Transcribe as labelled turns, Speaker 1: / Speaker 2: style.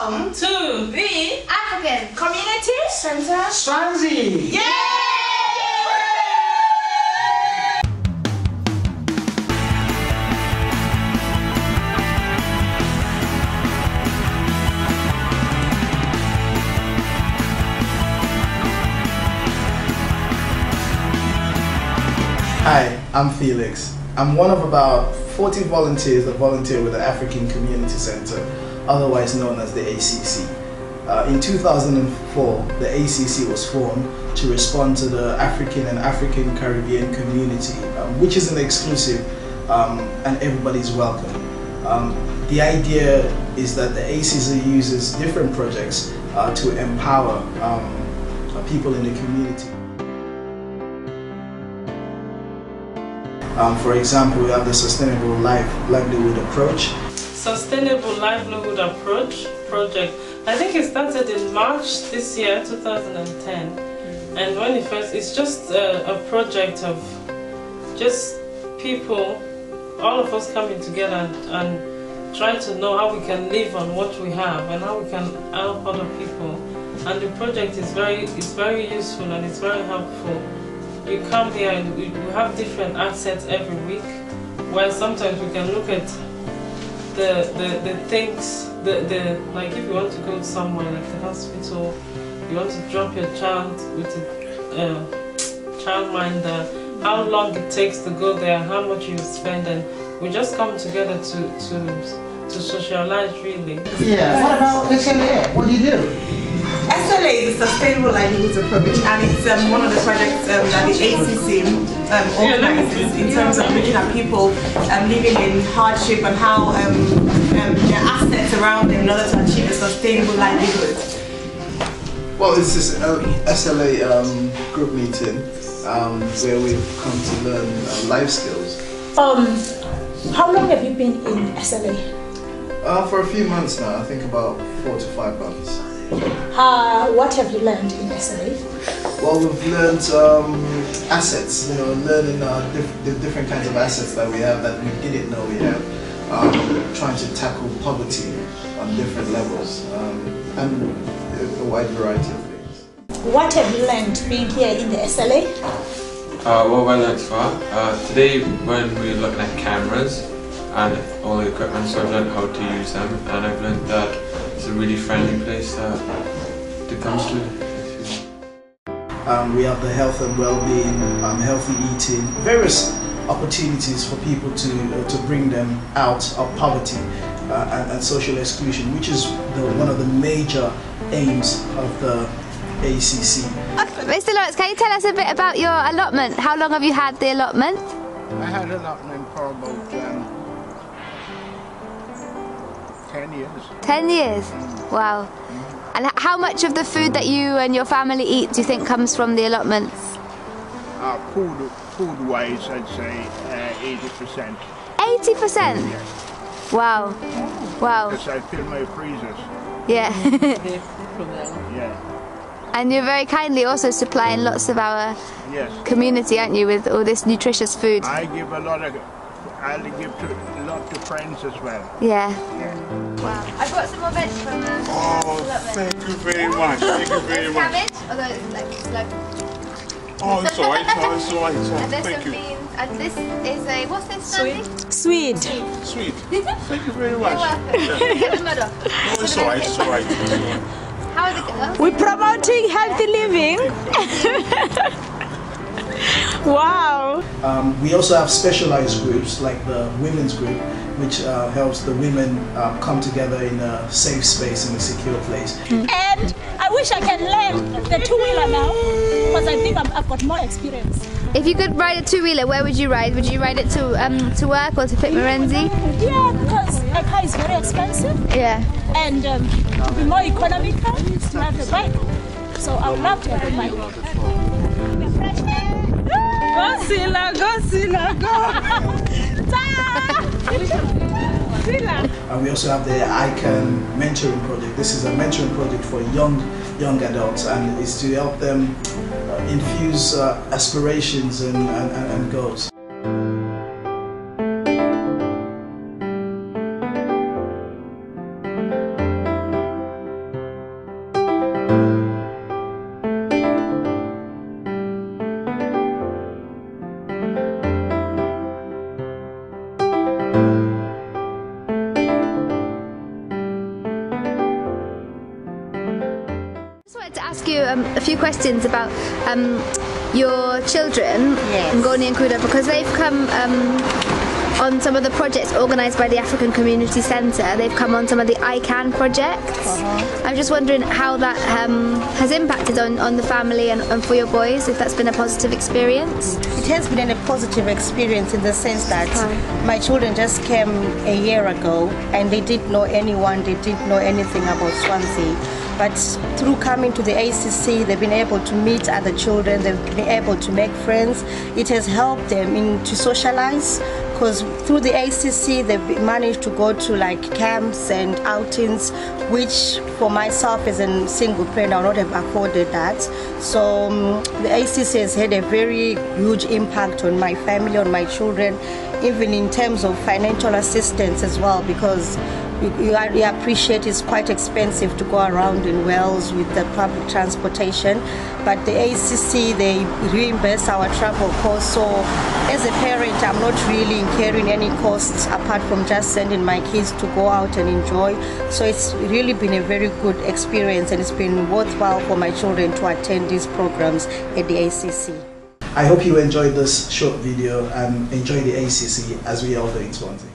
Speaker 1: Welcome to the African Community Center,
Speaker 2: Swansea!
Speaker 1: Yay!
Speaker 2: Hi, I'm Felix. I'm one of about 40 volunteers that volunteer with the African Community Center, otherwise known as the ACC. In 2004, the ACC was formed to respond to the African and African Caribbean community, which is an exclusive and everybody's welcome. The idea is that the ACC uses different projects to empower people in the community. For example, we have the Sustainable Livelihood Approach.
Speaker 3: Sustainable Livelihood Approach project. I think it started in March this year, 2010. And when it first, it's just a project of just people, all of us coming together and trying to know how we can live on what we have and how we can help other people. And the project is very useful and it's very helpful. You come here and we have different assets every week, where sometimes we can look at the things, like if you want to go somewhere like the hospital, you want to drop your child with a childminder, how long it takes to go there, how much you spend, and we just come together to socialize really.
Speaker 2: Yeah, what about SLA? What do you do?
Speaker 1: SLA is the Sustainable Livelihoods Approach, and it's one of the projects that the ACC organizes in terms of looking at people living in hardship and how their assets around them in order to achieve a sustainable livelihood.
Speaker 2: Well, this is SLA group meeting where we've come to learn life skills.
Speaker 4: How long have you been in SLA?
Speaker 2: For a few months now, I think about 4 to 5 months.
Speaker 4: What have you learned in SLA?
Speaker 2: Well, we've learned assets, learning the different kinds of assets that we have that we didn't know we have, trying to tackle poverty on different levels, and a wide variety of things.
Speaker 4: What have you learned being here in the SLA?
Speaker 5: What I learned far? Today when we were looking at cameras and all the equipment, so I've learned how to use them, and I've learned that it's a really friendly place to come to.
Speaker 2: We have the health and well-being, healthy eating, various opportunities for people to bring them out of poverty and social exclusion, which is one of the major aims of the ACC.
Speaker 6: Mr. Lawrence, can you tell us a bit about your allotment? How long have you had the allotment?
Speaker 7: I had an allotment for about 10 years.
Speaker 6: 10 years? Wow. And how much of the food that you and your family eat do you think comes from the allotments?
Speaker 7: Food-wise, I'd say 80%.
Speaker 6: 80%?
Speaker 7: Yes.
Speaker 6: Wow. Wow.
Speaker 7: Because I fill my freezers.
Speaker 6: Yeah.
Speaker 7: Yeah.
Speaker 6: And you're very kindly also supplying lots of our community, aren't you, with all this nutritious food?
Speaker 7: I give a lot to friends as well.
Speaker 6: Yeah.
Speaker 8: Wow. I've got some more veg from the
Speaker 7: Thank you very much. Thank you very much.
Speaker 8: cabbage, although it's like
Speaker 7: Oh, it's alright.
Speaker 8: and there's
Speaker 7: Thank
Speaker 8: some
Speaker 7: you.
Speaker 8: beans, and this is a, what's this, Sandy?
Speaker 4: Sweet.
Speaker 7: Sweet. Thank you very much.
Speaker 8: You're welcome. Get the mud off.
Speaker 7: No, it's alright.
Speaker 8: How is it going?
Speaker 4: We're promoting healthy living. Wow.
Speaker 2: We also have specialized groups like the women's group, which helps the women come together in a safe space and a secure place.
Speaker 4: And I wish I can learn the two-wheeler now, because I think I've got more experience.
Speaker 6: If you could ride a two-wheeler, where would you ride? Would you ride it to work or to Pitmorenzi?
Speaker 4: Yeah, because a car is very expensive.
Speaker 6: Yeah.
Speaker 4: And to be more economical, to have a bike. So I would love to have a bike.
Speaker 3: Go Sila, go Sila,
Speaker 2: And we also have the ICANN mentoring project. This is a mentoring project for young adults, and it's to help them infuse aspirations and goals.
Speaker 6: ask you a few questions about your children, Ngoni and Kuda, because they've come on some of the projects organised by the African Community Centre. They've come on some of the ICANN projects. I'm just wondering how that has impacted on the family and for your boys, if that's been a positive experience.
Speaker 9: It has been a positive experience in the sense that my children just came a year ago and they didn't know anyone, they didn't know anything about Swansea. But through coming to the ACC, they've been able to meet other children, they've been able to make friends. It has helped them to socialize, because through the ACC they've managed to go to like camps and outings, which for myself as a single parent I would not have afforded that. So the ACC has had a very huge impact on my family, on my children, even in terms of financial assistance as well, because you appreciate it's quite expensive to go around in Wales with the public transportation, but the ACC, they reimburse our travel costs. So as a parent, I'm not really incurring any costs apart from just sending my kids to go out and enjoy. So it's really been a very good experience, and it's been worthwhile for my children to attend these programs at the ACC.
Speaker 2: I hope you enjoyed this short video and enjoy the ACC as we all do in Swansea.